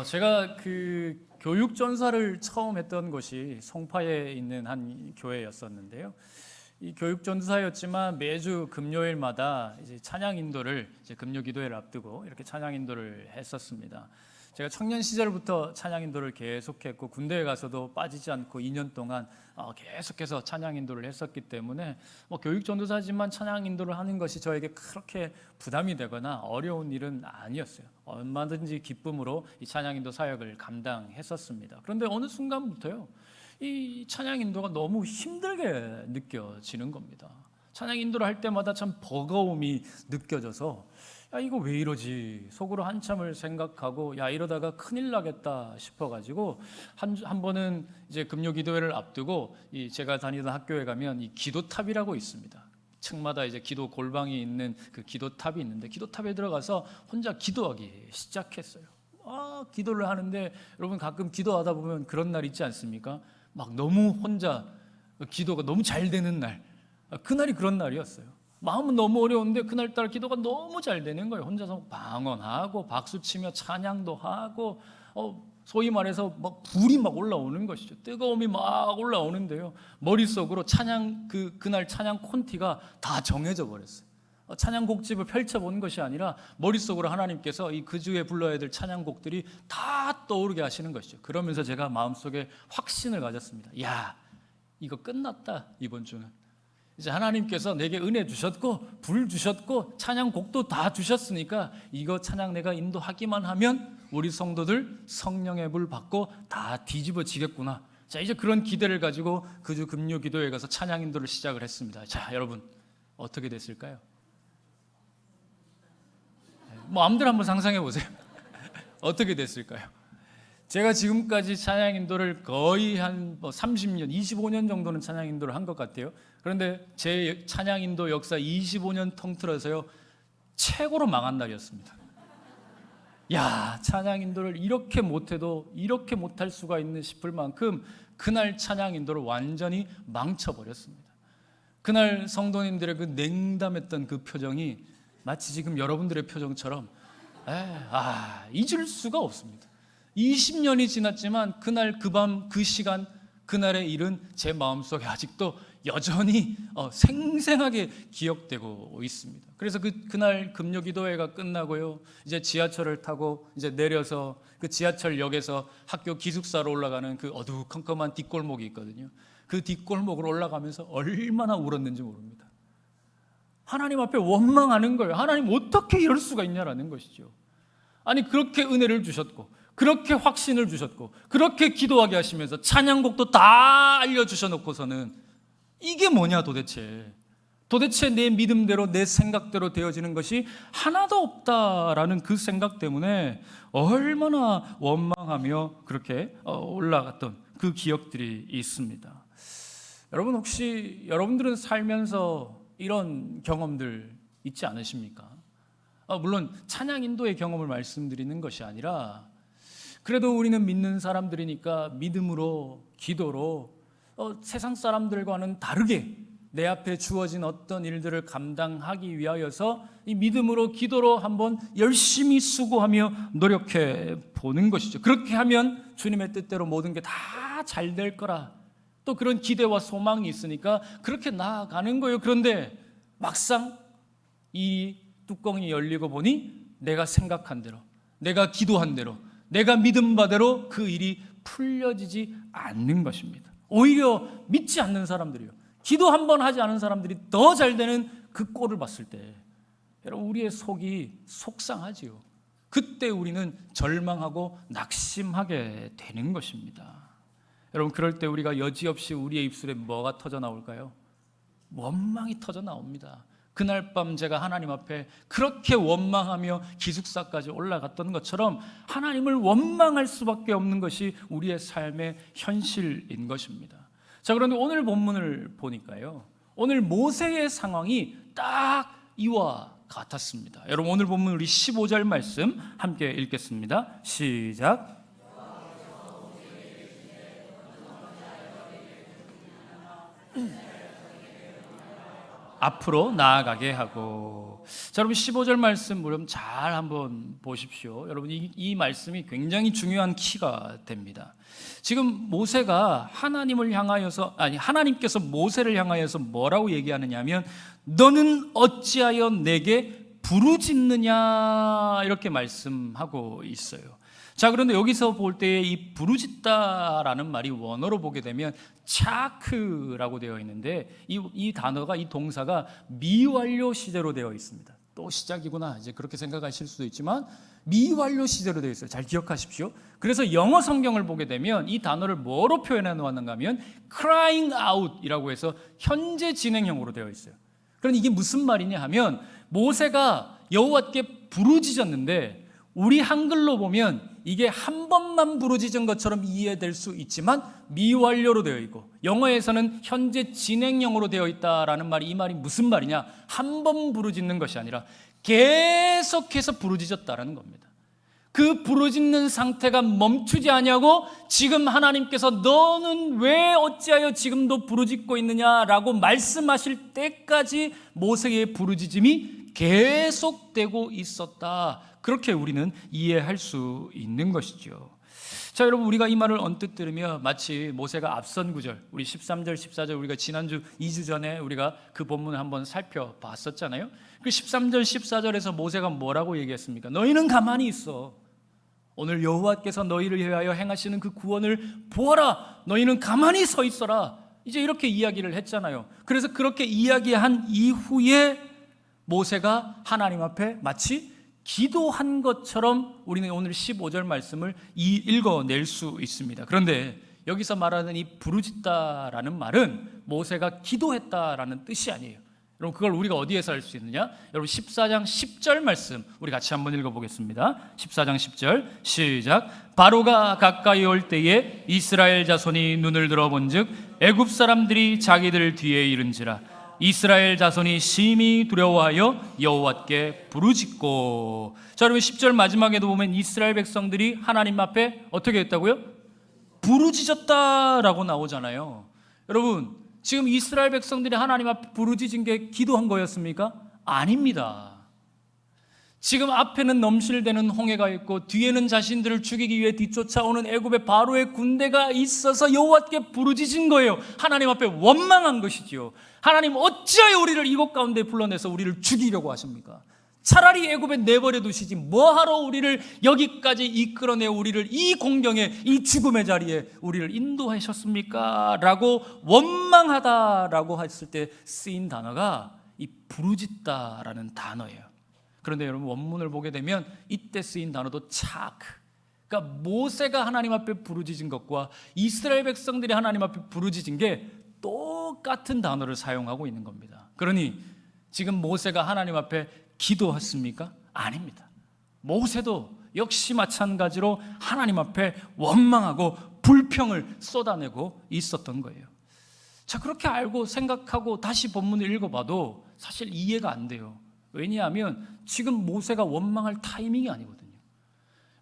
제가 그 교육 전사를 처음 했던 곳이 송파에 있는 한 교회였었는데요. 이 교육 전사였지만 매주 금요일마다 이제 찬양 인도를 이제 금요 기도회를 앞두고 이렇게 찬양 인도를 했었습니다. 제가 청년 시절부터 찬양 인도를 계속했고 군대에 가서도 빠지지 않고 2년 동안 계속해서 찬양 인도를 했었기 때문에 교육 전도사지만 찬양 인도를 하는 것이 저에게 그렇게 부담이 되거나 어려운 일은 아니었어요. 얼마든지 기쁨으로 이 찬양 인도 사역을 감당했었습니다. 그런데 어느 순간부터요, 이 찬양 인도가 너무 힘들게 느껴지는 겁니다. 찬양 인도를 할 때마다 참 버거움이 느껴져서 야, 이거 왜 이러지? 속으로 한참을 생각하고 야, 이러다가 큰일 나겠다 싶어가지고 한 번은 이제 금요 기도회를 앞두고 제가 다니던 학교에 가면 이 기도탑이라고 있습니다. 층마다 이제 기도 골방이 있는 그 기도탑이 있는데 기도탑에 들어가서 혼자 기도하기 시작했어요. 기도를 하는데 여러분 가끔 기도하다 보면 그런 날 있지 않습니까? 막 너무 혼자 기도가 너무 잘 되는 날, 그날이 그런 날이었어요. 마음은 너무 어려운데 그날따라 기도가 너무 잘 되는 거예요. 혼자서 방언하고 박수치며 찬양도 하고 소위 말해서 막 불이 막 올라오는 것이죠. 뜨거움이 막 올라오는데요, 머릿속으로 찬양 그날 찬양 콘티가 다 정해져 버렸어요. 찬양곡집을 펼쳐보는 것이 아니라 머릿속으로 하나님께서 그 주에 불러야 될 찬양곡들이 다 떠오르게 하시는 것이죠. 그러면서 제가 마음속에 확신을 가졌습니다. 야, 이거 끝났다. 이번 주는 이제 하나님께서 내게 은혜 주셨고 불 주셨고 찬양곡도 다 주셨으니까 이거 찬양 내가 인도하기만 하면 우리 성도들 성령의 불 받고 다 뒤집어지겠구나. 자, 이제 그런 기대를 가지고 그 주 금요 기도에 가서 찬양 인도를 시작을 했습니다. 자, 여러분 어떻게 됐을까요? 마음대로 한번 상상해 보세요. 어떻게 됐을까요? 제가 지금까지 찬양 인도를 거의 한 30년, 25년 정도는 찬양 인도를 한 것 같아요. 그런데 제 찬양 인도 역사 25년 통틀어서요, 최고로 망한 날이었습니다. 야, 찬양 인도를 이렇게 못해도 이렇게 못할 수가 있는 싶을 만큼 그날 찬양 인도를 완전히 망쳐버렸습니다. 그날 성도님들의 그 냉담했던 그 표정이 마치 지금 여러분들의 표정처럼 잊을 수가 없습니다. 20년이 지났지만 그날 그 밤 그 시간 그날의 일은 제 마음속에 아직도 여전히 생생하게 기억되고 있습니다. 그래서 그날 금요 기도회가 끝나고요, 이제 지하철을 타고 이제 내려서 그 지하철역에서 학교 기숙사로 올라가는 그 어두컴컴한 뒷골목이 있거든요. 그 뒷골목으로 올라가면서 얼마나 울었는지 모릅니다. 하나님 앞에 원망하는 거예요. 하나님 어떻게 이럴 수가 있냐라는 것이죠. 아니, 그렇게 은혜를 주셨고 그렇게 확신을 주셨고 그렇게 기도하게 하시면서 찬양곡도 다 알려주셔놓고서는 이게 뭐냐 도대체 내 믿음대로 내 생각대로 되어지는 것이 하나도 없다라는 그 생각 때문에 얼마나 원망하며 그렇게 올라갔던 그 기억들이 있습니다. 여러분, 혹시 여러분들은 살면서 이런 경험들 있지 않으십니까? 물론 찬양 인도의 경험을 말씀드리는 것이 아니라 그래도 우리는 믿는 사람들이니까 믿음으로 기도로 세상 사람들과는 다르게 내 앞에 주어진 어떤 일들을 감당하기 위하여서 이 믿음으로 기도로 한번 열심히 수고하며 노력해 보는 것이죠. 그렇게 하면 주님의 뜻대로 모든 게 다 잘 될 거라, 또 그런 기대와 소망이 있으니까 그렇게 나아가는 거예요. 그런데 막상 이 뚜껑이 열리고 보니 내가 생각한 대로, 내가 기도한 대로, 내가 믿은 바대로 그 일이 풀려지지 않는 것입니다. 오히려 믿지 않는 사람들이요, 기도 한 번 하지 않은 사람들이 더 잘 되는 그 꼴을 봤을 때 여러분, 우리의 속이 속상하지요. 그때 우리는 절망하고 낙심하게 되는 것입니다. 여러분, 그럴 때 우리가 여지없이 우리의 입술에 뭐가 터져 나올까요? 원망이 터져 나옵니다. 그날 밤 제가 하나님 앞에 그렇게 원망하며 기숙사까지 올라갔던 것처럼 하나님을 원망할 수밖에 없는 것이 우리의 삶의 현실인 것입니다. 자, 그런데 오늘 본문을 보니까요, 오늘 모세의 상황이 딱 이와 같았습니다. 여러분, 오늘 본문 우리 15절 말씀 함께 읽겠습니다. 시작. 앞으로 나아가게 하고. 자, 여러분 15절 말씀 여러분 잘 한번 보십시오. 여러분 이 말씀이 굉장히 중요한 키가 됩니다. 지금 모세가 하나님을 향하여서, 아니 하나님께서 모세를 향하여서 뭐라고 얘기하느냐면 너는 어찌하여 내게 부르짖느냐 이렇게 말씀하고 있어요. 자, 그런데 여기서 볼 때 이 부르짖다라는 말이 원어로 보게 되면 차크라고 되어 있는데 이 단어가, 이 동사가 미완료 시제로 되어 있습니다. 또 시작이구나 이제 그렇게 생각하실 수도 있지만 미완료 시제로 되어 있어요. 잘 기억하십시오. 그래서 영어 성경을 보게 되면 이 단어를 뭐로 표현해 놓았는가 하면 crying out 이라고 해서 현재 진행형으로 되어 있어요. 그럼 이게 무슨 말이냐 하면 모세가 여호와께 부르짖었는데 우리 한글로 보면 이게 한 번만 부르짖은 것처럼 이해될 수 있지만 미완료로 되어 있고 영어에서는 현재 진행형으로 되어 있다라는 말이, 이 말이 무슨 말이냐, 한 번 부르짖는 것이 아니라 계속해서 부르짖었다라는 겁니다. 그 부르짖는 상태가 멈추지 아니하고 지금 하나님께서 너는 왜 어찌하여 지금도 부르짖고 있느냐라고 말씀하실 때까지 모세의 부르짖음이 계속되고 있었다. 그렇게 우리는 이해할 수 있는 것이죠. 자, 여러분 우리가 이 말을 언뜻 들으며 마치 모세가 앞선 구절, 우리 13절 14절 우리가 지난주 2주 전에 우리가 그 본문을 한번 살펴봤었잖아요. 그 13절 14절에서 모세가 뭐라고 얘기했습니까? 너희는 가만히 있어. 오늘 여호와께서 너희를 위하여 행하시는 그 구원을 보아라. 너희는 가만히 서 있어라. 이제 이렇게 이야기를 했잖아요. 그래서 그렇게 이야기한 이후에 모세가 하나님 앞에 마치 기도한 것처럼 우리는 오늘 15절 말씀을 읽어낼 수 있습니다. 그런데 여기서 말하는 이 부르짖다라는 말은 모세가 기도했다라는 뜻이 아니에요. 여러분 그걸 우리가 어디에서 알 수 있느냐? 여러분 14장 10절 말씀 우리 같이 한번 읽어보겠습니다. 14장 10절 시작. 바로가 가까이 올 때에 이스라엘 자손이 눈을 들어본즉 애굽 사람들이 자기들 뒤에 이른지라. 이스라엘 자손이 심히 두려워하여 여호와께 부르짖고. 자, 여러분 10절 마지막에도 보면 이스라엘 백성들이 하나님 앞에 어떻게 했다고요? 부르짖었다라고 나오잖아요. 여러분 지금 이스라엘 백성들이 하나님 앞에 부르짖은 게 기도한 거였습니까? 아닙니다. 지금 앞에는 넘실대는 홍해가 있고 뒤에는 자신들을 죽이기 위해 뒤쫓아오는 애굽의 바로의 군대가 있어서 여호와께 부르짖은 거예요. 하나님 앞에 원망한 것이지요. 하나님 어찌하여 우리를 이곳 가운데 불러내서 우리를 죽이려고 하십니까? 차라리 애굽에 내버려 두시지 뭐하러 우리를 여기까지 이끌어내 우리를 이 공경에, 이 죽음의 자리에 우리를 인도하셨습니까? 라고 원망하다라고 했을 때 쓰인 단어가 이 부르짖다라는 단어예요. 그런데 여러분 원문을 보게 되면 이때 쓰인 단어도 차크, 그러니까 모세가 하나님 앞에 부르짖은 것과 이스라엘 백성들이 하나님 앞에 부르짖은 게 똑같은 단어를 사용하고 있는 겁니다. 그러니 지금 모세가 하나님 앞에 기도했습니까? 아닙니다. 모세도 역시 마찬가지로 하나님 앞에 원망하고 불평을 쏟아내고 있었던 거예요. 자, 그렇게 알고 생각하고 다시 본문을 읽어봐도 사실 이해가 안 돼요. 왜냐하면 지금 모세가 원망할 타이밍이 아니거든요.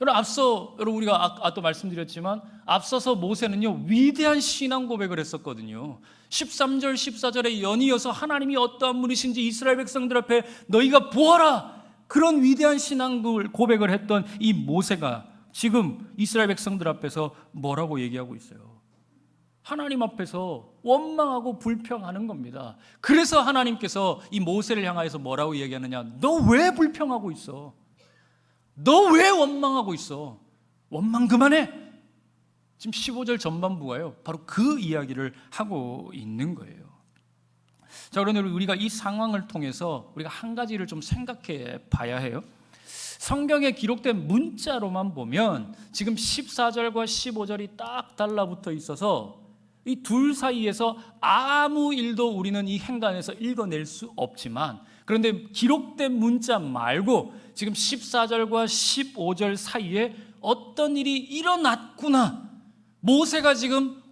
여러분 우리가 아까 말씀드렸지만 앞서서 모세는요 위대한 신앙 고백을 했었거든요. 13절 14절에 연이어서 하나님이 어떠한 분이신지 이스라엘 백성들 앞에 너희가 보아라, 그런 위대한 신앙 고백을 했던 이 모세가 지금 이스라엘 백성들 앞에서 뭐라고 얘기하고 있어요? 하나님 앞에서 원망하고 불평하는 겁니다. 그래서 하나님께서 이 모세를 향하여서 뭐라고 얘기하느냐? 너 왜 불평하고 있어? 너 왜 원망하고 있어? 원망 그만해. 지금 15절 전반부가요 바로 그 이야기를 하고 있는 거예요. 자, 그런데 우리가 이 상황을 통해서 우리가 한 가지를 좀 생각해 봐야 해요. 성경에 기록된 문자로만 보면 지금 14절과 15절이 딱 달라붙어 있어서 이 둘 사이에서 아무 일도 우리는 이 행간에서 읽어낼 수 없지만, 그런데 기록된 문자 말고 지금 14절과 15절 사이에 어떤 일이 일어났구나, 모세가 지금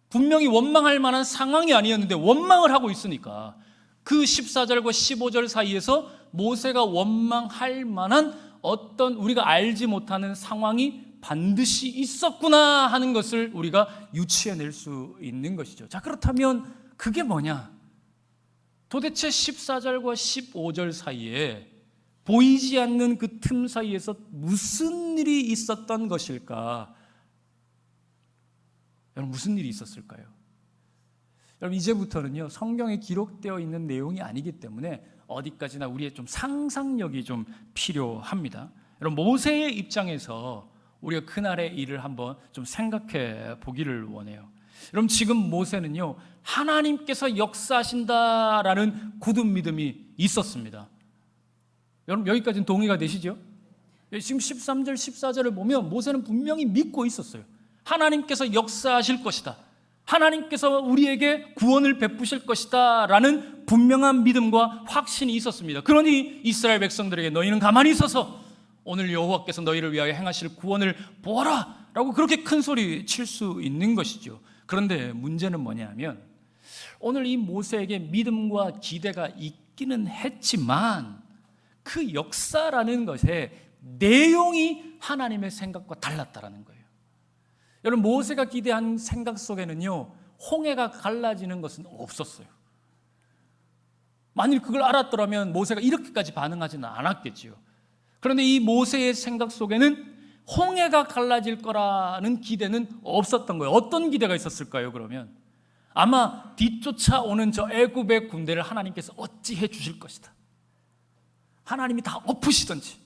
분명히 원망할 만한 상황이 아니었는데 원망을 하고 있으니까 그 14절과 15절 사이에서 모세가 원망할 만한 어떤 우리가 알지 못하는 상황이 반드시 있었구나 하는 것을 우리가 유추해낼 수 있는 것이죠. 자, 그렇다면 그게 뭐냐? 도대체 14절과 15절 사이에 보이지 않는 그 틈 사이에서 무슨 일이 있었던 것일까? 여러분, 무슨 일이 있었을까요? 여러분, 이제부터는요, 성경에 기록되어 있는 내용이 아니기 때문에 어디까지나 우리의 좀 상상력이 좀 필요합니다. 여러분, 모세의 입장에서 우리가 그날의 일을 한번 좀 생각해 보기를 원해요. 여러분, 지금 모세는요, 하나님께서 역사하신다라는 굳은 믿음이 있었습니다. 여러분, 여기까지는 동의가 되시죠? 지금 13절, 14절을 보면 모세는 분명히 믿고 있었어요. 하나님께서 역사하실 것이다, 하나님께서 우리에게 구원을 베푸실 것이다 라는 분명한 믿음과 확신이 있었습니다. 그러니 이스라엘 백성들에게 너희는 가만히 있어서 오늘 여호와께서 너희를 위하여 행하실 구원을 보아라 라고 그렇게 큰 소리 칠 수 있는 것이죠. 그런데 문제는 뭐냐면 오늘 이 모세에게 믿음과 기대가 있기는 했지만 그 역사라는 것의 내용이 하나님의 생각과 달랐다라는 거예요. 여러분, 모세가 기대한 생각 속에는요, 홍해가 갈라지는 것은 없었어요. 만일 그걸 알았더라면 모세가 이렇게까지 반응하지는 않았겠지요. 그런데 이 모세의 생각 속에는 홍해가 갈라질 거라는 기대는 없었던 거예요. 어떤 기대가 있었을까요, 그러면? 아마 뒤쫓아오는 저 애굽의 군대를 하나님께서 어찌해 주실 것이다. 하나님이 다 엎으시든지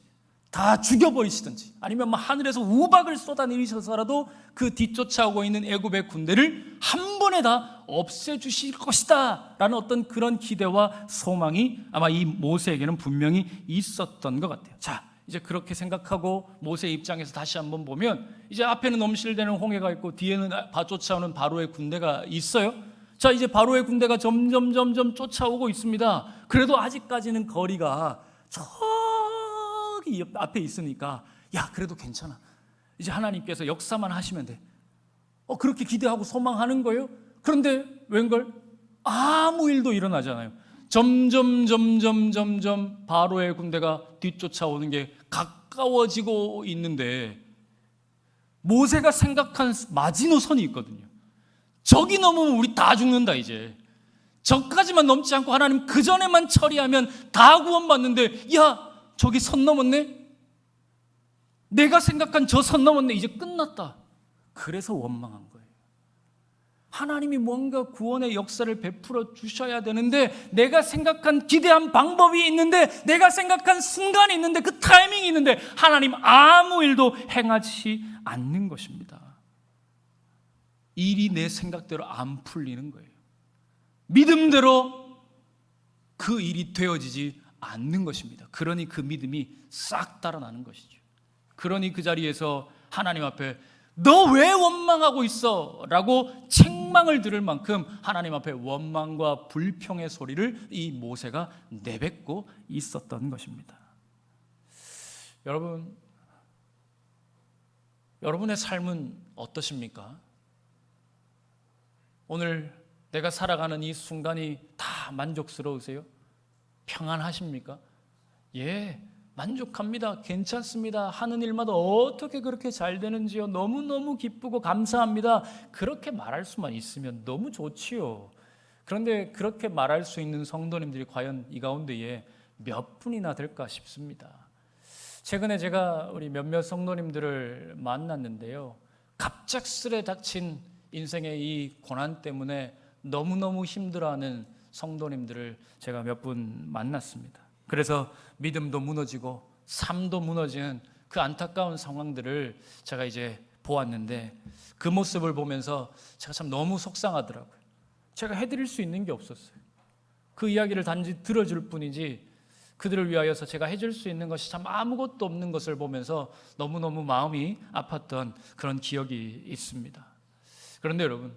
다 죽여버리시든지 아니면 하늘에서 우박을 쏟아내리셔서라도 그 뒤쫓아오고 있는 애굽의 군대를 한 번에 다 없애주실 것이다 라는 어떤 그런 기대와 소망이 아마 이 모세에게는 분명히 있었던 것 같아요. 자, 이제 그렇게 생각하고 모세의 입장에서 다시 한번 보면 이제 앞에는 넘실대는 홍해가 있고 뒤에는 쫓아오는 바로의 군대가 있어요. 자, 이제 바로의 군대가 점점 쫓아오고 있습니다. 그래도 아직까지는 거리가 저기 앞에 있으니까 야, 그래도 괜찮아, 이제 하나님께서 역사만 하시면 돼. 그렇게 기대하고 소망하는 거예요. 그런데 웬걸 아무 일도 일어나잖아요. 점점 바로의 군대가 뒤쫓아오는 게 가까워지고 있는데 모세가 생각한 마지노선이 있거든요. 저기 넘으면 우리 다 죽는다. 이제 저까지만 넘지 않고 하나님 그 전에만 처리하면 다 구원받는데, 야, 저기 선 넘었네? 내가 생각한 저 선 넘었네. 이제 끝났다. 그래서 원망한 거예요. 하나님이 뭔가 구원의 역사를 베풀어 주셔야 되는데, 내가 생각한 기대한 방법이 있는데, 내가 생각한 순간이 있는데, 그 타이밍이 있는데 하나님 아무 일도 행하지 않는 것입니다. 일이 내 생각대로 안 풀리는 거예요. 믿음대로 그 일이 되어지지 않는 것입니다. 그러니 그 믿음이 싹 달아나는 것이죠. 그러니 그 자리에서 하나님 앞에 너 왜 원망하고 있어? 라고 책망을 들을 만큼 하나님 앞에 원망과 불평의 소리를 이 모세가 내뱉고 있었던 것입니다. 여러분의 삶은 어떠십니까? 오늘 내가 살아가는 이 순간이 다 만족스러우세요? 평안하십니까? 예, 만족합니다. 괜찮습니다. 하는 일마다 어떻게 그렇게 잘 되는지요? 너무너무 기쁘고 감사합니다. 그렇게 말할 수만 있으면 너무 좋지요. 그런데 그렇게 말할 수 있는 성도님들이 과연 이 가운데에 몇 분이나 될까 싶습니다. 최근에 제가 우리 몇몇 성도님들을 만났는데요, 갑작스레 닥친 인생의 이 고난 때문에 너무너무 힘들어하는 성도님들을 제가 몇 분 만났습니다. 그래서 믿음도 무너지고 삶도 무너지는 그 안타까운 상황들을 제가 이제 보았는데, 그 모습을 보면서 제가 참 너무 속상하더라고요. 제가 해드릴 수 있는 게 없었어요. 그 이야기를 단지 들어줄 뿐이지 그들을 위하여서 제가 해줄 수 있는 것이 참 아무것도 없는 것을 보면서 너무너무 마음이 아팠던 그런 기억이 있습니다. 그런데 여러분,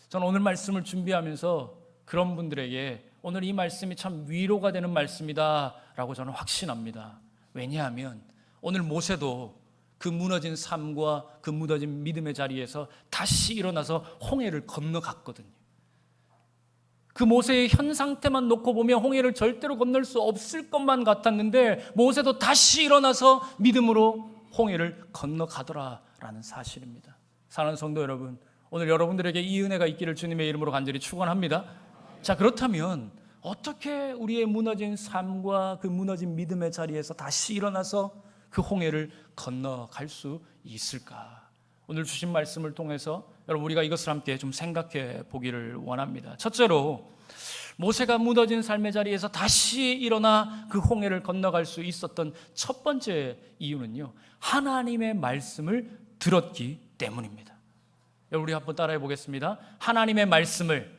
저는 오늘 말씀을 준비하면서 그런 분들에게 오늘 이 말씀이 참 위로가 되는 말씀이다 라고 저는 확신합니다. 왜냐하면 오늘 모세도 그 무너진 삶과 그 무너진 믿음의 자리에서 다시 일어나서 홍해를 건너갔거든요. 그 모세의 현 상태만 놓고 보면 홍해를 절대로 건널 수 없을 것만 같았는데 모세도 다시 일어나서 믿음으로 홍해를 건너가더라라는 사실입니다. 사랑하는 성도 여러분, 오늘 여러분들에게 이 은혜가 있기를 주님의 이름으로 간절히 축원합니다. 자, 그렇다면 어떻게 우리의 무너진 삶과 그 무너진 믿음의 자리에서 다시 일어나서 그 홍해를 건너갈 수 있을까? 오늘 주신 말씀을 통해서 여러분 우리가 이것을 함께 좀 생각해 보기를 원합니다. 첫째로 모세가 무너진 삶의 자리에서 다시 일어나 그 홍해를 건너갈 수 있었던 첫 번째 이유는요, 하나님의 말씀을 들었기 때문입니다. 여러분 우리 한번 따라해 보겠습니다. 하나님의 말씀을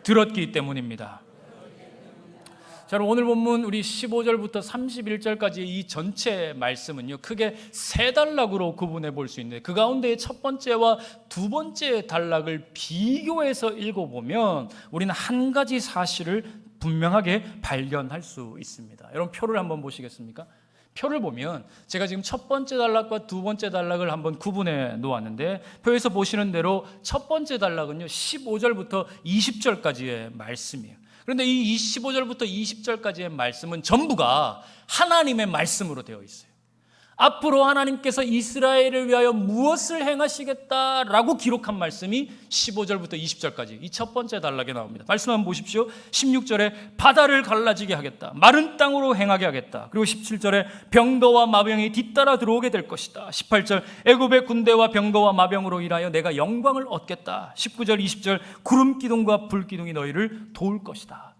들었기 때문입니다. 자, 오늘 본문 우리 15절부터 31절까지 이 전체 말씀은요, 크게 세 단락으로 구분해 볼 수 있는데 그 가운데 첫 번째와 두 번째 단락을 비교해서 읽어보면 우리는 한 가지 사실을 분명하게 발견할 수 있습니다. 여러분 표를 한번 보시겠습니까? 표를 보면 제가 지금 첫 번째 단락과 두 번째 단락을 한번 구분해 놓았는데 표에서 보시는 대로 첫 번째 단락은요 15절부터 20절까지의 말씀이에요. 그런데 이 15절부터 20절까지의 말씀은 전부가 하나님의 말씀으로 되어 있어요. 앞으로 하나님께서 이스라엘을 위하여 무엇을 행하시겠다라고 기록한 말씀이 15절부터 20절까지 이 첫 번째 단락에 나옵니다. 말씀 한번 보십시오. 16절에 바다를 갈라지게 하겠다, 마른 땅으로 행하게 하겠다. 그리고 17절에 병거와 마병이 뒤따라 들어오게 될 것이다. 18절 애굽의 군대와 병거와 마병으로 인하여 내가 영광을 얻겠다. 19절 20절 구름 기둥과 불 기둥이 너희를 도울 것이다.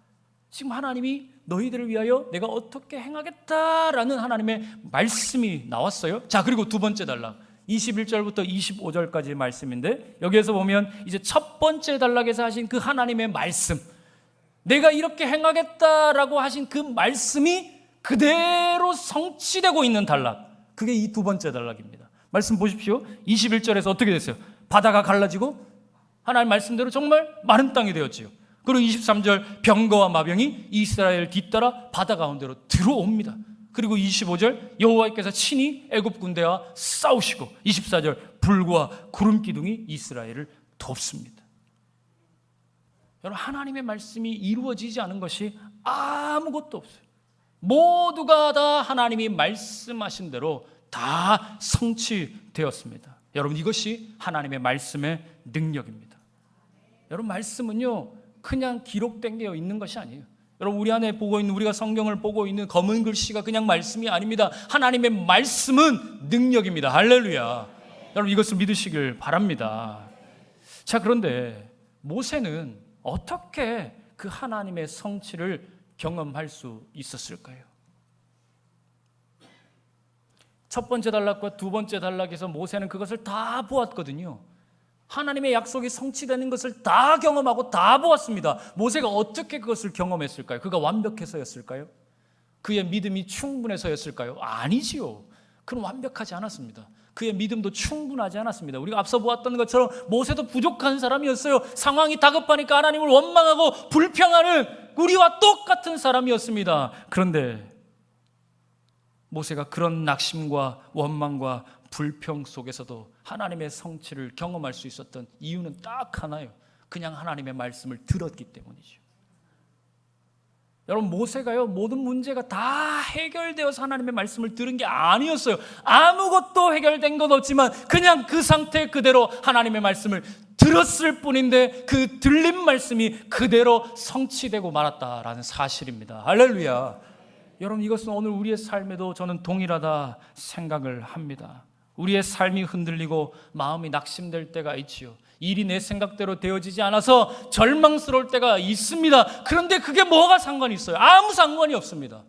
지금 하나님이 너희들을 위하여 내가 어떻게 행하겠다라는 하나님의 말씀이 나왔어요. 자, 그리고 두 번째 단락 21절부터 25절까지의 말씀인데 여기에서 보면 이제 첫 번째 단락에서 하신 그 하나님의 말씀, 내가 이렇게 행하겠다라고 하신 그 말씀이 그대로 성취되고 있는 단락, 그게 이 두 번째 단락입니다. 말씀 보십시오. 21절에서 어떻게 됐어요? 바다가 갈라지고 하나님 말씀대로 정말 마른 땅이 되었지요. 그리고 23절 병거와 마병이 이스라엘 뒤따라 바다 가운데로 들어옵니다. 그리고 25절 여호와께서 친히 애굽 군대와 싸우시고 24절 불과 구름 기둥이 이스라엘을 돕습니다. 여러분 하나님의 말씀이 이루어지지 않은 것이 아무것도 없어요. 모두가 다 하나님이 말씀하신 대로 다 성취되었습니다. 여러분 이것이 하나님의 말씀의 능력입니다. 여러분 말씀은요 그냥 기록된 게 있는 것이 아니에요. 여러분 우리 안에 보고 있는, 우리가 성경을 보고 있는 검은 글씨가 그냥 말씀이 아닙니다. 하나님의 말씀은 능력입니다. 할렐루야. 여러분 이것을 믿으시길 바랍니다. 자, 그런데 모세는 어떻게 그 하나님의 성취를 경험할 수 있었을까요? 첫 번째 단락과 두 번째 단락에서 모세는 그것을 다 보았거든요. 하나님의 약속이 성취되는 것을 다 경험하고 다 보았습니다. 모세가 어떻게 그것을 경험했을까요? 그가 완벽해서였을까요? 그의 믿음이 충분해서였을까요? 아니지요. 그는 완벽하지 않았습니다. 그의 믿음도 충분하지 않았습니다. 우리가 앞서 보았던 것처럼 모세도 부족한 사람이었어요. 상황이 다급하니까 하나님을 원망하고 불평하는 우리와 똑같은 사람이었습니다. 그런데 모세가 그런 낙심과 원망과 불평 속에서도 하나님의 성취를 경험할 수 있었던 이유는 딱 하나예요. 그냥 하나님의 말씀을 들었기 때문이죠. 여러분 모세가요 모든 문제가 다 해결되어서 하나님의 말씀을 들은 게 아니었어요. 아무것도 해결된 것 없지만 그냥 그 상태 그대로 하나님의 말씀을 들었을 뿐인데 그 들린 말씀이 그대로 성취되고 말았다라는 사실입니다. 할렐루야. 여러분 이것은 오늘 우리의 삶에도 저는 동일하다 생각을 합니다. 우리의 삶이 흔들리고 마음이 낙심될 때가 있지요. 일이 내 생각대로 되어지지 않아서 절망스러울 때가 있습니다. 그런데 그게 뭐가 상관이 있어요? 아무 상관이 없습니다.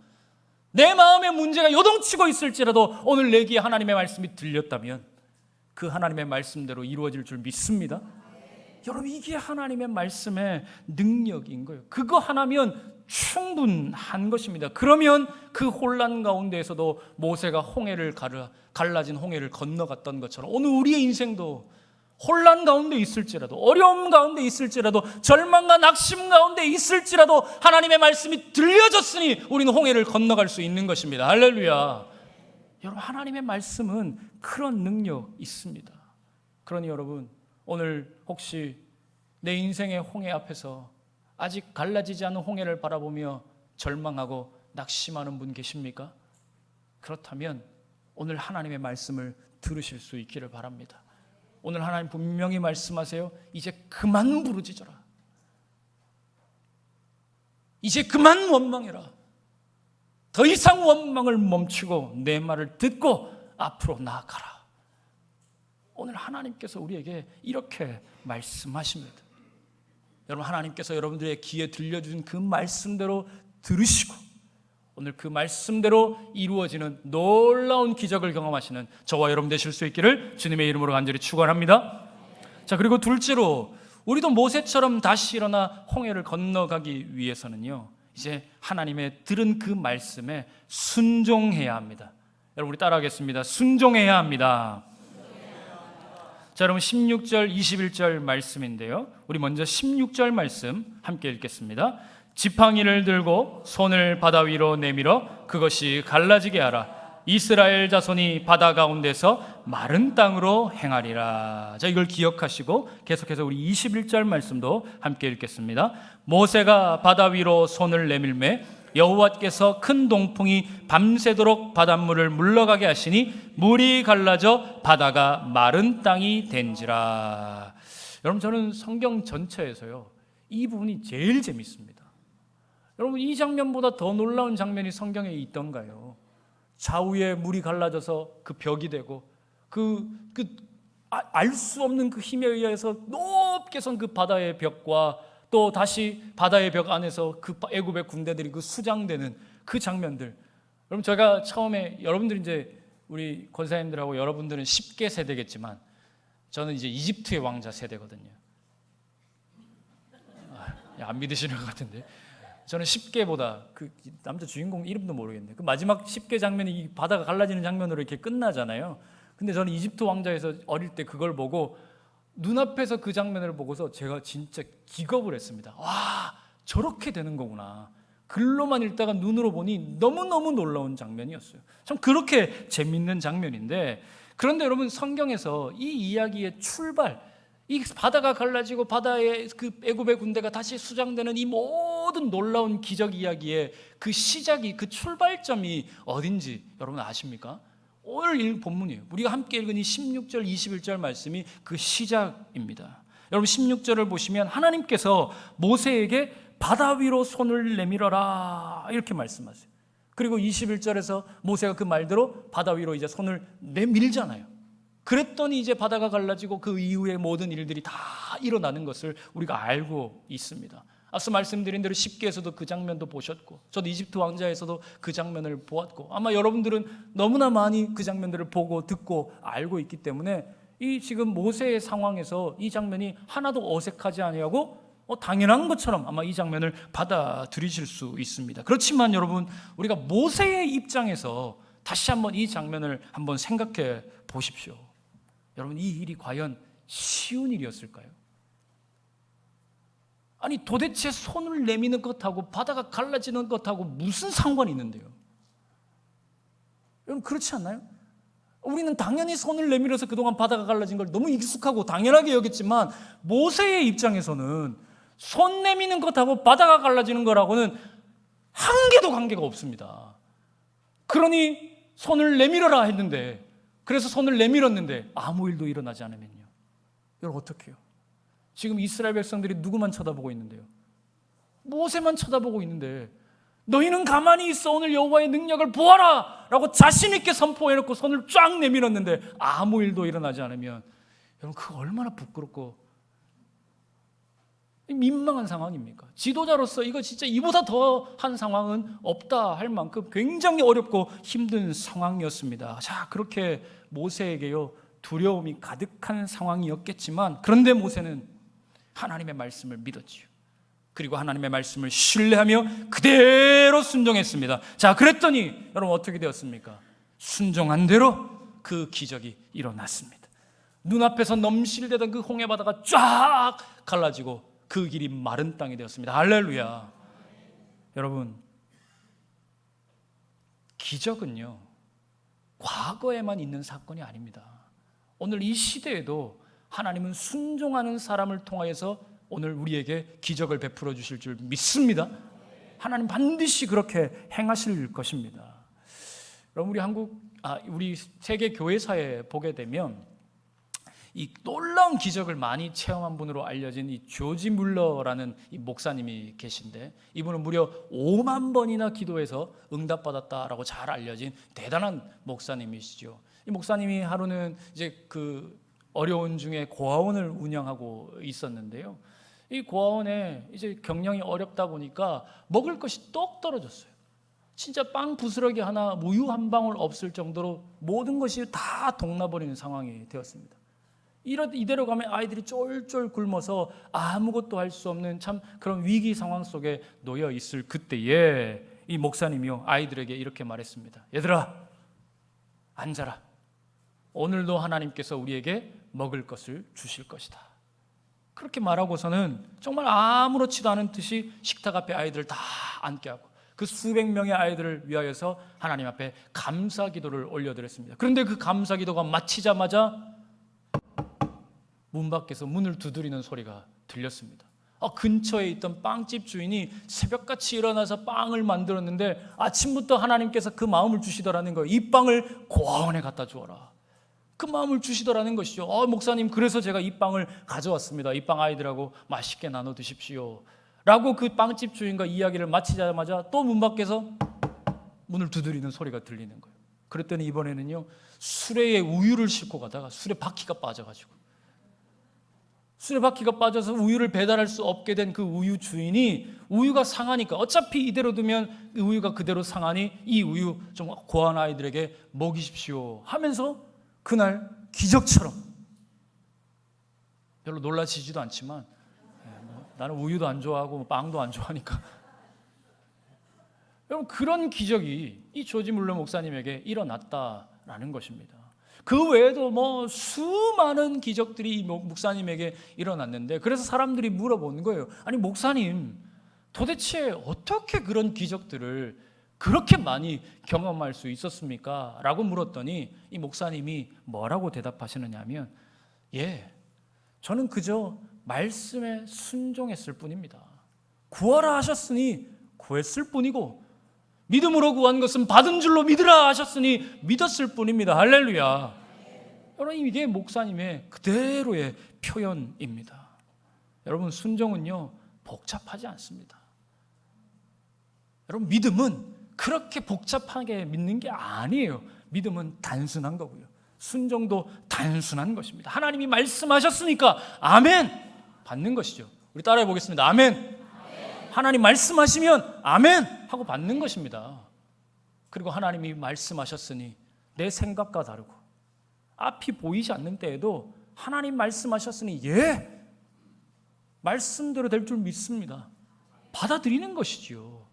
내 마음의 문제가 요동치고 있을지라도 오늘 내게 하나님의 말씀이 들렸다면 그 하나님의 말씀대로 이루어질 줄 믿습니다. 여러분 이게 하나님의 말씀의 능력인 거예요. 그거 하나면 충분한 것입니다. 그러면 그 혼란 가운데에서도 모세가 갈라진 홍해를 건너갔던 것처럼 오늘 우리의 인생도 혼란 가운데 있을지라도, 어려움 가운데 있을지라도, 절망과 낙심 가운데 있을지라도 하나님의 말씀이 들려졌으니 우리는 홍해를 건너갈 수 있는 것입니다. 할렐루야. 여러분 하나님의 말씀은 그런 능력이 있습니다. 그러니 여러분 오늘 혹시 내 인생의 홍해 앞에서 아직 갈라지지 않은 홍해를 바라보며 절망하고 낙심하는 분 계십니까? 그렇다면 오늘 하나님의 말씀을 들으실 수 있기를 바랍니다. 오늘 하나님 분명히 말씀하세요. 이제 그만 부르짖어라. 이제 그만 원망해라. 더 이상 원망을 멈추고 내 말을 듣고 앞으로 나아가라. 오늘 하나님께서 우리에게 이렇게 말씀하십니다. 여러분, 하나님께서 여러분들의 귀에 들려주신 그 말씀대로 들으시고 오늘 그 말씀대로 이루어지는 놀라운 기적을 경험하시는 저와 여러분 되실 수 있기를 주님의 이름으로 간절히 축원합니다. 자, 그리고 둘째로 우리도 모세처럼 다시 일어나 홍해를 건너가기 위해서는요, 이제 하나님의 들은 그 말씀에 순종해야 합니다. 여러분, 우리 따라하겠습니다. 순종해야 합니다. 자, 여러분 16절 21절 말씀인데요, 우리 먼저 16절 말씀 함께 읽겠습니다. 지팡이를 들고 손을 바다 위로 내밀어 그것이 갈라지게 하라. 이스라엘 자손이 바다 가운데서 마른 땅으로 행하리라. 자, 이걸 기억하시고 계속해서 우리 21절 말씀도 함께 읽겠습니다. 모세가 바다 위로 손을 내밀매 여호와께서 큰 동풍이 밤새도록 바닷물을 물러가게 하시니 물이 갈라져 바다가 마른 땅이 된지라. 여러분, 저는 성경 전체에서요, 이 부분이 제일 재밌습니다. 여러분, 이 장면보다 더 놀라운 장면이 성경에 있던가요? 좌우에 물이 갈라져서 그 벽이 되고 알 수 없는 그 힘에 의해서 높게 선 그 바다의 벽과 또 다시 바다의 벽 안에서 그 애굽의 군대들이 그 수장되는 그 장면들. 여러분, 제가 처음에, 여러분들 이제 우리 권사님들하고 여러분들은 10개 세대겠지만 저는 이제 이집트의 왕자 세대거든요. 안 믿으시는 것 같은데, 저는 10개보다 그 남자 주인공 이름도 모르겠네요. 그 마지막 10개 장면이 이 바다가 갈라지는 장면으로 이렇게 끝나잖아요. 근데 저는 이집트 왕자에서 어릴 때 그걸 보고 눈앞에서 그 장면을 보고서 제가 진짜 기겁을 했습니다. 와, 저렇게 되는 거구나. 글로만 읽다가 눈으로 보니 너무너무 놀라운 장면이었어요. 참 그렇게 재밌는 장면인데, 그런데 여러분, 성경에서 이 이야기의 출발, 이 바다가 갈라지고 바다의 그 애굽의 군대가 다시 수장되는 이 모든 놀라운 기적 이야기의 그 시작이, 그 출발점이 어딘지 여러분 아십니까? 오늘 읽은 본문이에요. 우리가 함께 읽은 이 16절 21절 말씀이 그 시작입니다. 여러분, 16절을 보시면 하나님께서 모세에게 바다 위로 손을 내밀어라 이렇게 말씀하세요. 그리고 21절에서 모세가 그 말대로 바다 위로 이제 손을 내밀잖아요. 그랬더니 이제 바다가 갈라지고 그 이후의 모든 일들이 다 일어나는 것을 우리가 알고 있습니다. 앞서 말씀드린 대로 10계에서도 그 장면도 보셨고, 저도 이집트 왕자에서도 그 장면을 보았고, 아마 여러분들은 너무나 많이 그 장면들을 보고 듣고 알고 있기 때문에 이 지금 모세의 상황에서 이 장면이 하나도 어색하지 아니하고 당연한 것처럼 아마 이 장면을 받아들이실 수 있습니다. 그렇지만 여러분, 우리가 모세의 입장에서 다시 한번 이 장면을 한번 생각해 보십시오. 여러분, 이 일이 과연 쉬운 일이었을까요? 아니, 도대체 손을 내미는 것하고 바다가 갈라지는 것하고 무슨 상관이 있는데요? 여러분, 그렇지 않나요? 우리는 당연히 손을 내밀어서 그동안 바다가 갈라진 걸 너무 익숙하고 당연하게 여겼지만, 모세의 입장에서는 손 내미는 것하고 바다가 갈라지는 거라고는 한 개도 관계가 없습니다. 그러니 손을 내밀어라 했는데, 그래서 손을 내밀었는데 아무 일도 일어나지 않으면요, 여러분 어떻게 해요? 지금 이스라엘 백성들이 누구만 쳐다보고 있는데요? 모세만 쳐다보고 있는데, 너희는 가만히 있어, 오늘 여호와의 능력을 보아라 라고 자신 있게 선포해놓고 손을 쫙 내밀었는데 아무 일도 일어나지 않으면, 여러분 그거 얼마나 부끄럽고 민망한 상황입니까? 지도자로서 이거 진짜 이보다 더한 상황은 없다 할 만큼 굉장히 어렵고 힘든 상황이었습니다. 자, 그렇게 모세에게요 두려움이 가득한 상황이었겠지만, 그런데 모세는 하나님의 말씀을 믿었지요. 그리고 하나님의 말씀을 신뢰하며 그대로 순종했습니다. 자, 그랬더니 여러분 어떻게 되었습니까? 순종한 대로 그 기적이 일어났습니다. 눈앞에서 넘실대던 그 홍해바다가 쫙 갈라지고 그 길이 마른 땅이 되었습니다. 할렐루야. 여러분, 기적은요 과거에만 있는 사건이 아닙니다. 오늘 이 시대에도 하나님은 순종하는 사람을 통하여서 오늘 우리에게 기적을 베풀어 주실 줄 믿습니다. 하나님 반드시 그렇게 행하실 것입니다. 여러분, 우리 세계 교회사에 보게 되면 이 놀라운 기적을 많이 체험한 분으로 알려진 이 조지 물러라는 이 목사님이 계신데, 이분은 무려 5만 번이나 기도해서 응답받았다라고 잘 알려진 대단한 목사님이시죠. 이 목사님이 하루는 이제 그 어려운 중에 고아원을 운영하고 있었는데요. 이 고아원에 이제 경영이 어렵다 보니까 먹을 것이 똑 떨어졌어요. 진짜 빵 부스러기 하나, 우유 한 방울 없을 정도로 모든 것이 다 동나버리는 상황이 되었습니다. 이대로 가면 아이들이 쫄쫄 굶어서 아무것도 할 수 없는 참 그런 위기 상황 속에 놓여 있을 그때에 이 목사님이요, 아이들에게 이렇게 말했습니다. 얘들아, 앉아라. 오늘도 하나님께서 우리에게 먹을 것을 주실 것이다. 그렇게 말하고서는 정말 아무렇지도 않은 듯이 식탁 앞에 아이들을 다 앉게 하고 그 수백 명의 아이들을 위하여서 하나님 앞에 감사 기도를 올려드렸습니다. 그런데 그 감사 기도가 마치자마자 문 밖에서 문을 두드리는 소리가 들렸습니다. 근처에 있던 빵집 주인이 새벽같이 일어나서 빵을 만들었는데 아침부터 하나님께서 그 마음을 주시더라는 거예요. 이 빵을 고아원에 갖다 주어라. 그 마음을 주시더라는 것이죠. 목사님, 그래서 제가 이 빵을 가져왔습니다. 이 빵 아이들하고 맛있게 나눠 드십시오 라고 그 빵집 주인과 이야기를 마치자마자 또 문 밖에서 문을 두드리는 소리가 들리는 거예요. 그랬더니 이번에는요, 수레에 우유를 싣고 가다가 수레 바퀴가 빠져가지고 수레 바퀴가 빠져서 우유를 배달할 수 없게 된 그 우유 주인이 우유가 상하니까 어차피 이대로 두면 우유가 그대로 상하니 이 우유 좀 고아원 아이들에게 먹이십시오 하면서 그날 기적처럼, 별로 놀라지지도 않지만 나는 우유도 안 좋아하고 빵도 안 좋아하니까 여러분, 그런 기적이 이 조지 물러 목사님에게 일어났다라는 것입니다. 그 외에도 수많은 기적들이 이 목사님에게 일어났는데, 그래서 사람들이 물어보는 거예요. 아니 목사님, 도대체 어떻게 그런 기적들을 그렇게 많이 경험할 수 있었습니까? 라고 물었더니 이 목사님이 뭐라고 대답하시느냐 하면, 저는 그저 말씀에 순종했을 뿐입니다. 구하라 하셨으니 구했을 뿐이고, 믿음으로 구한 것은 받은 줄로 믿으라 하셨으니 믿었을 뿐입니다. 할렐루야. 여러분, 이게 목사님의 그대로의 표현입니다. 여러분, 순종은요 복잡하지 않습니다. 여러분, 믿음은 그렇게 복잡하게 믿는 게 아니에요. 믿음은 단순한 거고요, 순종도 단순한 것입니다. 하나님이 말씀하셨으니까 아멘 받는 것이죠. 우리 따라해 보겠습니다. 아멘. 하나님 말씀하시면 아멘 하고 받는 것입니다. 그리고 하나님이 말씀하셨으니 내 생각과 다르고 앞이 보이지 않는 때에도 하나님 말씀하셨으니 말씀대로 될 줄 믿습니다. 받아들이는 것이지요.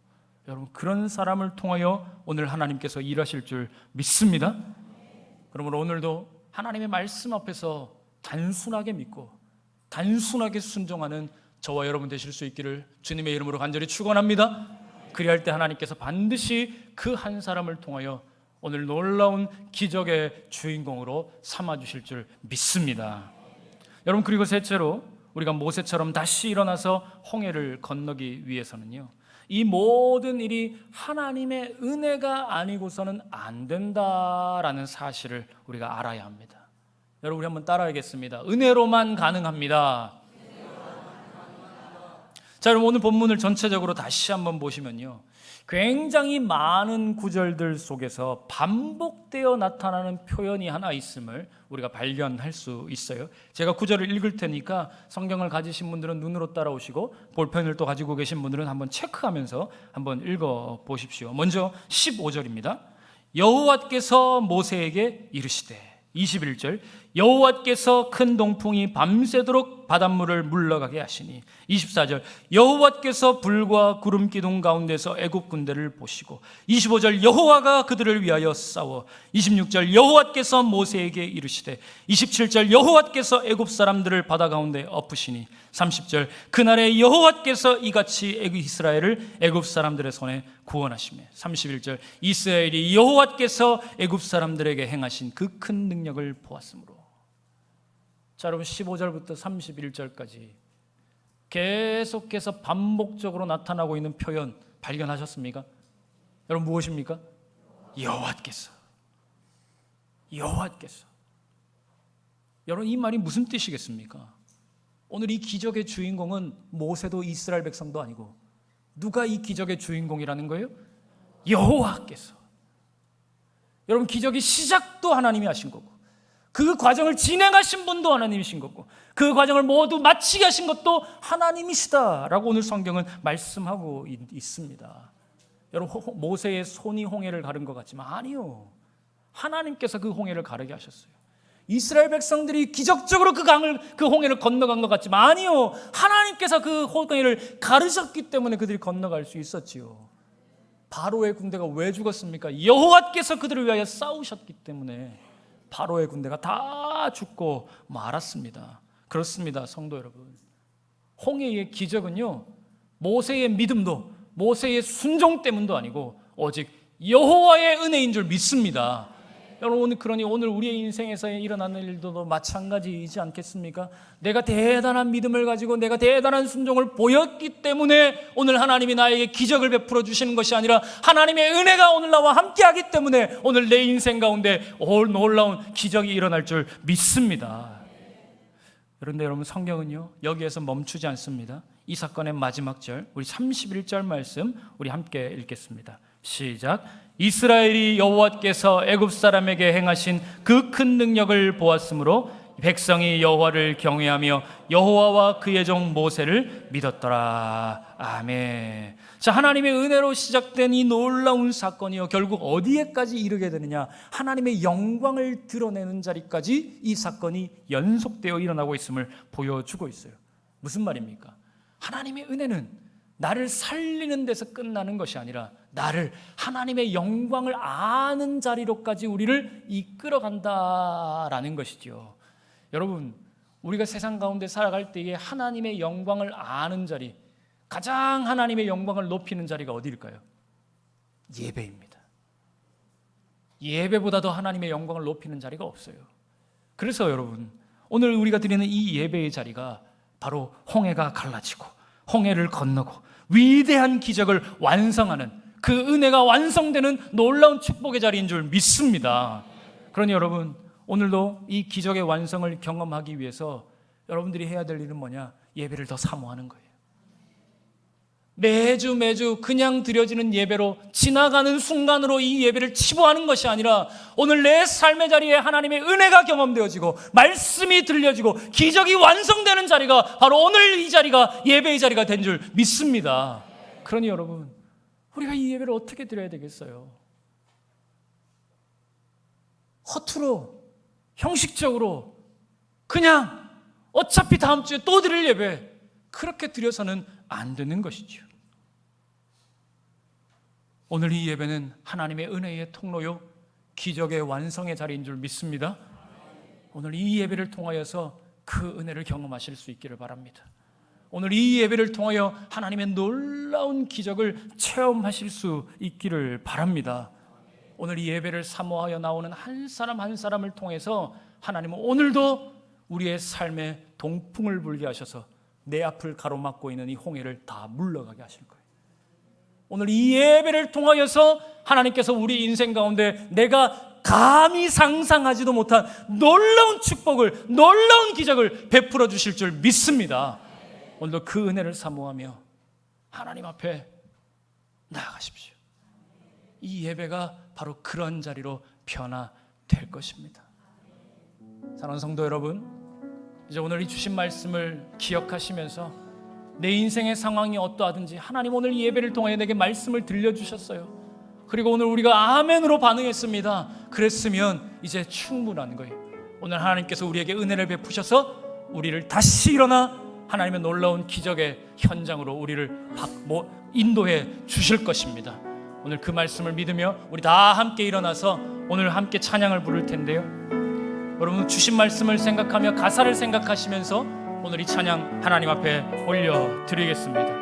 여러분, 그런 사람을 통하여 오늘 하나님께서 일하실 줄 믿습니다. 그러므로 오늘도 하나님의 말씀 앞에서 단순하게 믿고 단순하게 순종하는 저와 여러분 되실 수 있기를 주님의 이름으로 간절히 축원합니다. 그리할 때 하나님께서 반드시 그 한 사람을 통하여 오늘 놀라운 기적의 주인공으로 삼아주실 줄 믿습니다. 여러분, 그리고 셋째로 우리가 모세처럼 다시 일어나서 홍해를 건너기 위해서는요, 이 모든 일이 하나님의 은혜가 아니고서는 안 된다라는 사실을 우리가 알아야 합니다. 여러분, 우리 한번 따라하겠습니다. 은혜로만 가능합니다. 자, 여러분, 오늘 본문을 전체적으로 다시 한번 보시면요, 굉장히 많은 구절들 속에서 반복되어 나타나는 표현이 하나 있음을 우리가 발견할 수 있어요. 제가 구절을 읽을 테니까 성경을 가지신 분들은 눈으로 따라오시고 볼펜을 또 가지고 계신 분들은 한번 체크하면서 한번 읽어 보십시오. 먼저 15절입니다. 여호와께서 모세에게 이르시되, 21절, 여호와께서 큰 동풍이 밤새도록 바닷물을 물러가게 하시니, 24절, 여호와께서 불과 구름 기둥 가운데서 애굽 군대를 보시고, 25절, 여호와가 그들을 위하여 싸워, 26절, 여호와께서 모세에게 이르시되, 27절, 여호와께서 애굽 사람들을 바다 가운데 엎으시니, 30절, 그날에 여호와께서 이같이 이스라엘을 애굽 사람들의 손에 구원하시며, 31절, 이스라엘이 여호와께서 애굽 사람들에게 행하신 그 큰 능력을 보았으므로. 자, 여러분, 15절부터 31절까지 계속해서 반복적으로 나타나고 있는 표현 발견하셨습니까? 여러분, 무엇입니까? 여호와께서. 여러분, 이 말이 무슨 뜻이겠습니까? 오늘 이 기적의 주인공은 모세도 이스라엘 백성도 아니고 누가 이 기적의 주인공이라는 거예요? 여호와께서. 여러분, 기적의 시작도 하나님이 하신 거고, 그 과정을 진행하신 분도 하나님이신 거고, 그 과정을 모두 마치게 하신 것도 하나님이시다라고 오늘 성경은 말씀하고 있습니다. 여러분, 모세의 손이 홍해를 가른 것 같지만 아니요, 하나님께서 그 홍해를 가르게 하셨어요. 이스라엘 백성들이 기적적으로 그 홍해를 건너간 것 같지만 아니요, 하나님께서 그 홍해를 가르셨기 때문에 그들이 건너갈 수 있었지요. 바로의 군대가 왜 죽었습니까? 여호와께서 그들을 위하여 싸우셨기 때문에 바로의 군대가 다 죽고 말았습니다. 그렇습니다, 성도 여러분. 홍해의 기적은요, 모세의 믿음도 모세의 순종 때문도 아니고 오직 여호와의 은혜인 줄 믿습니다. 여러분, 그러니 오늘 우리의 인생에서 일어나는 일도 마찬가지이지 않겠습니까? 내가 대단한 믿음을 가지고 내가 대단한 순종을 보였기 때문에 오늘 하나님이 나에게 기적을 베풀어 주시는 것이 아니라 하나님의 은혜가 오늘 나와 함께하기 때문에 오늘 내 인생 가운데 놀라운 기적이 일어날 줄 믿습니다. 그런데 여러분, 성경은요 여기에서 멈추지 않습니다. 이 사건의 마지막 절, 우리 31절 말씀 우리 함께 읽겠습니다. 시작. 이스라엘이 여호와께서 애굽 사람에게 행하신 그 큰 능력을 보았으므로 백성이 여호와를 경외하며 여호와와 그의 종 모세를 믿었더라. 아멘. 자, 하나님의 은혜로 시작된 이 놀라운 사건이요, 결국 어디에까지 이르게 되느냐? 하나님의 영광을 드러내는 자리까지 이 사건이 연속되어 일어나고 있음을 보여주고 있어요. 무슨 말입니까? 하나님의 은혜는 나를 살리는 데서 끝나는 것이 아니라 나를 하나님의 영광을 아는 자리로까지 우리를 이끌어간다라는 것이죠. 여러분, 우리가 세상 가운데 살아갈 때에 하나님의 영광을 아는 자리, 가장 하나님의 영광을 높이는 자리가 어디일까요? 예배입니다. 예배보다 더 하나님의 영광을 높이는 자리가 없어요. 그래서 여러분, 오늘 우리가 드리는 이 예배의 자리가 바로 홍해가 갈라지고 홍해를 건너고 위대한 기적을 완성하는, 그 은혜가 완성되는 놀라운 축복의 자리인 줄 믿습니다. 그러니 여러분, 오늘도 이 기적의 완성을 경험하기 위해서 여러분들이 해야 될 일은 뭐냐? 예배를 더 사모하는 거예요. 매주 그냥 드려지는 예배로, 지나가는 순간으로 이 예배를 치부하는 것이 아니라 오늘 내 삶의 자리에 하나님의 은혜가 경험되어지고 말씀이 들려지고 기적이 완성되는 자리가 바로 오늘 이 자리가 예배의 자리가 된 줄 믿습니다. 그러니 여러분, 우리가 이 예배를 어떻게 드려야 되겠어요? 허투루, 형식적으로, 그냥 어차피 다음 주에 또 드릴 예배, 그렇게 드려서는 안 되는 것이죠. 오늘 이 예배는 하나님의 은혜의 통로요, 기적의 완성의 자리인 줄 믿습니다. 오늘 이 예배를 통하여서 그 은혜를 경험하실 수 있기를 바랍니다. 오늘 이 예배를 통하여 하나님의 놀라운 기적을 체험하실 수 있기를 바랍니다. 오늘 이 예배를 사모하여 나오는 한 사람 한 사람을 통해서 하나님은 오늘도 우리의 삶에 동풍을 불게 하셔서 내 앞을 가로막고 있는 이 홍해를 다 물러가게 하실 거예요. 오늘 이 예배를 통하여서 하나님께서 우리 인생 가운데 내가 감히 상상하지도 못한 놀라운 축복을, 놀라운 기적을 베풀어 주실 줄 믿습니다. 오늘도 그 은혜를 사모하며 하나님 앞에 나아가십시오. 이 예배가 바로 그런 자리로 변화될 것입니다. 사랑하는 성도 여러분, 이제 오늘 이 주신 말씀을 기억하시면서 내 인생의 상황이 어떠하든지 하나님 오늘 이 예배를 통해 내게 말씀을 들려주셨어요. 그리고 오늘 우리가 아멘으로 반응했습니다. 그랬으면 이제 충분한 거예요. 오늘 하나님께서 우리에게 은혜를 베푸셔서 우리를 다시 일어나 하나님의 놀라운 기적의 현장으로 우리를 인도해 주실 것입니다. 오늘 그 말씀을 믿으며 우리 다 함께 일어나서 오늘 함께 찬양을 부를 텐데요, 여러분 주신 말씀을 생각하며 가사를 생각하시면서 오늘 이 찬양 하나님 앞에 올려드리겠습니다.